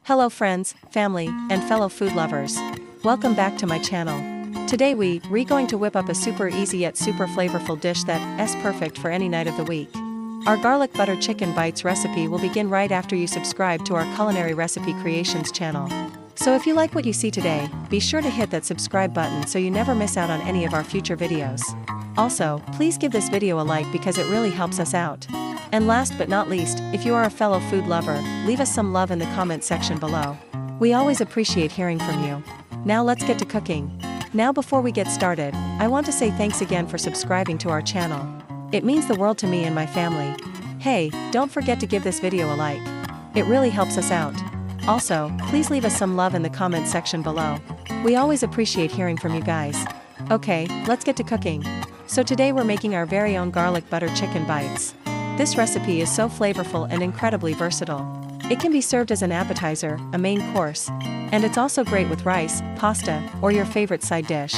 Hello friends, family, and fellow food lovers. Welcome back to my channel. Today we're going to whip up a super easy yet super flavorful dish that's perfect for any night of the week. Our garlic butter chicken bites recipe will begin right after you subscribe to our Culinary Recipe Creations channel. So if you like what you see today, be sure to hit that subscribe button so you never miss out on any of our future videos. Also, please give this video a like because it really helps us out. And last but not least, if you are a fellow food lover, leave us some love in the comment section below. We always appreciate hearing from you. Now let's get to cooking. Now before we get started, I want to say thanks again for subscribing to our channel. It means the world to me and my family. Hey, don't forget to give this video a like. It really helps us out. Also, please leave us some love in the comment section below. We always appreciate hearing from you guys. Okay, let's get to cooking. So today we're making our very own garlic butter chicken bites. This recipe is so flavorful and incredibly versatile. It can be served as an appetizer, a main course, and it's also great with rice, pasta, or your favorite side dish.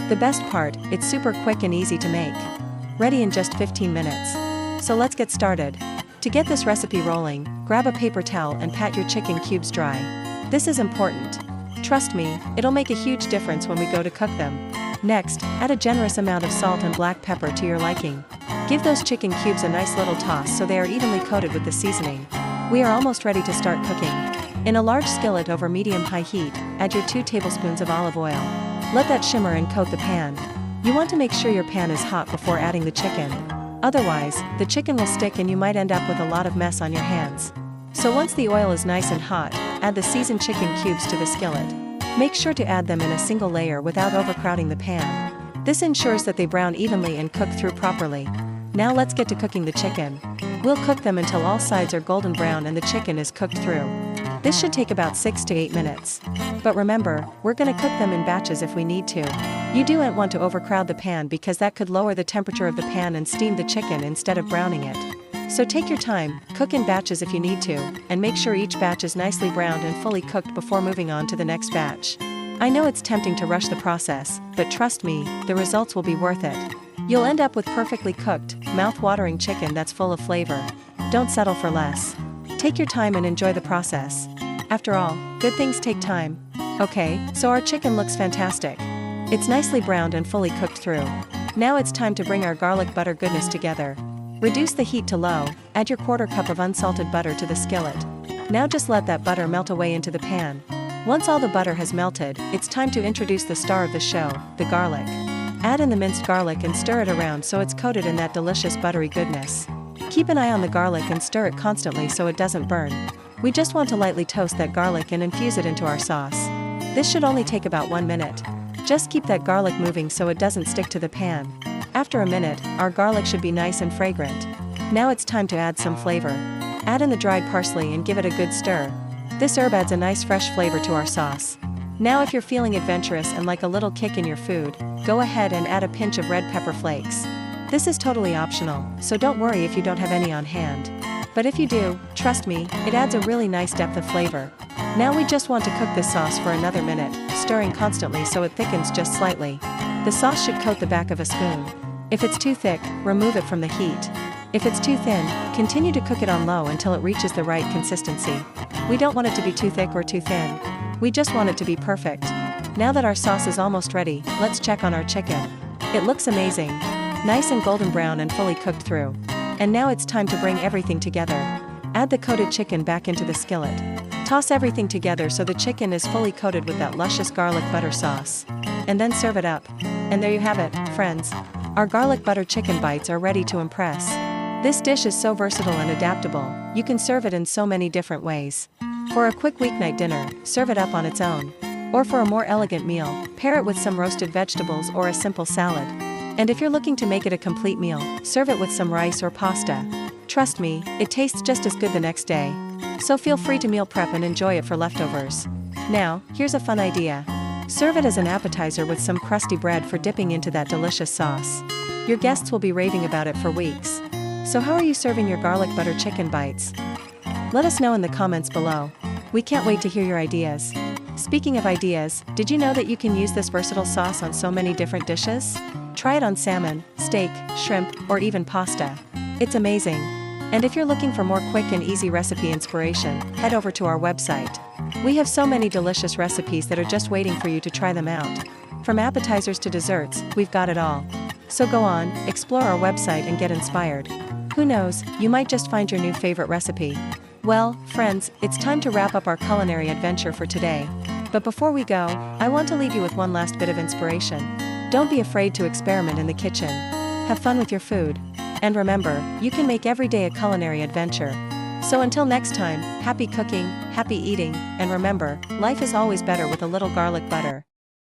The best part, it's super quick and easy to make. Ready in just 15 minutes. So let's get started. To get this recipe rolling, grab a paper towel and pat your chicken cubes dry. This is important. Trust me, it'll make a huge difference when we go to cook them. Next, add a generous amount of salt and black pepper to your liking. Give those chicken cubes a nice little toss so they are evenly coated with the seasoning. We are almost ready to start cooking. In a large skillet over medium-high heat, add your 2 tablespoons of olive oil. Let that shimmer and coat the pan. You want to make sure your pan is hot before adding the chicken. Otherwise, the chicken will stick and you might end up with a lot of mess on your hands. So once the oil is nice and hot, add the seasoned chicken cubes to the skillet. Make sure to add them in a single layer without overcrowding the pan. This ensures that they brown evenly and cook through properly. Now let's get to cooking the chicken. We'll cook them until all sides are golden brown and the chicken is cooked through. This should take about 6 to 8 minutes. But remember, we're gonna cook them in batches if we need to. You don't want to overcrowd the pan because that could lower the temperature of the pan and steam the chicken instead of browning it. So take your time, cook in batches if you need to, and make sure each batch is nicely browned and fully cooked before moving on to the next batch. I know it's tempting to rush the process, but trust me, the results will be worth it. You'll end up with perfectly cooked, mouth-watering chicken that's full of flavor. Don't settle for less. Take your time and enjoy the process. After all, good things take time. Okay, so our chicken looks fantastic. It's nicely browned and fully cooked through. Now it's time to bring our garlic butter goodness together. Reduce the heat to low, add your 1/4 cup of unsalted butter to the skillet. Now just let that butter melt away into the pan. Once all the butter has melted, it's time to introduce the star of the show, the garlic. Add in the minced garlic and stir it around so it's coated in that delicious buttery goodness. Keep an eye on the garlic and stir it constantly so it doesn't burn. We just want to lightly toast that garlic and infuse it into our sauce. This should only take about 1 minute. Just keep that garlic moving so it doesn't stick to the pan. After a minute, our garlic should be nice and fragrant. Now it's time to add some flavor. Add in the dried parsley and give it a good stir. This herb adds a nice fresh flavor to our sauce. Now if you're feeling adventurous and like a little kick in your food, go ahead and add a pinch of red pepper flakes. This is totally optional, so don't worry if you don't have any on hand. But if you do, trust me, it adds a really nice depth of flavor. Now we just want to cook this sauce for another minute, stirring constantly so it thickens just slightly. The sauce should coat the back of a spoon. If it's too thick, remove it from the heat. If it's too thin, continue to cook it on low until it reaches the right consistency. We don't want it to be too thick or too thin. We just want it to be perfect. Now that our sauce is almost ready, let's check on our chicken. It looks amazing. Nice and golden brown and fully cooked through. And now it's time to bring everything together. Add the coated chicken back into the skillet. Toss everything together so the chicken is fully coated with that luscious garlic butter sauce. And then serve it up. And there you have it, friends. Our garlic butter chicken bites are ready to impress. This dish is so versatile and adaptable, you can serve it in so many different ways. For a quick weeknight dinner, serve it up on its own. Or for a more elegant meal, pair it with some roasted vegetables or a simple salad. And if you're looking to make it a complete meal, serve it with some rice or pasta. Trust me, it tastes just as good the next day. So feel free to meal prep and enjoy it for leftovers. Now, here's a fun idea. Serve it as an appetizer with some crusty bread for dipping into that delicious sauce. Your guests will be raving about it for weeks. So how are you serving your garlic butter chicken bites? Let us know in the comments below. We can't wait to hear your ideas. Speaking of ideas, did you know that you can use this versatile sauce on so many different dishes? Try it on salmon, steak, shrimp, or even pasta. It's amazing. And if you're looking for more quick and easy recipe inspiration, head over to our website. We have so many delicious recipes that are just waiting for you to try them out. From appetizers to desserts, we've got it all. So go on, explore our website and get inspired. Who knows, you might just find your new favorite recipe. Well, friends, it's time to wrap up our culinary adventure for today. But before we go, I want to leave you with one last bit of inspiration. Don't be afraid to experiment in the kitchen. Have fun with your food. And remember, you can make every day a culinary adventure. So until next time, happy cooking, happy eating, and remember, life is always better with a little garlic butter.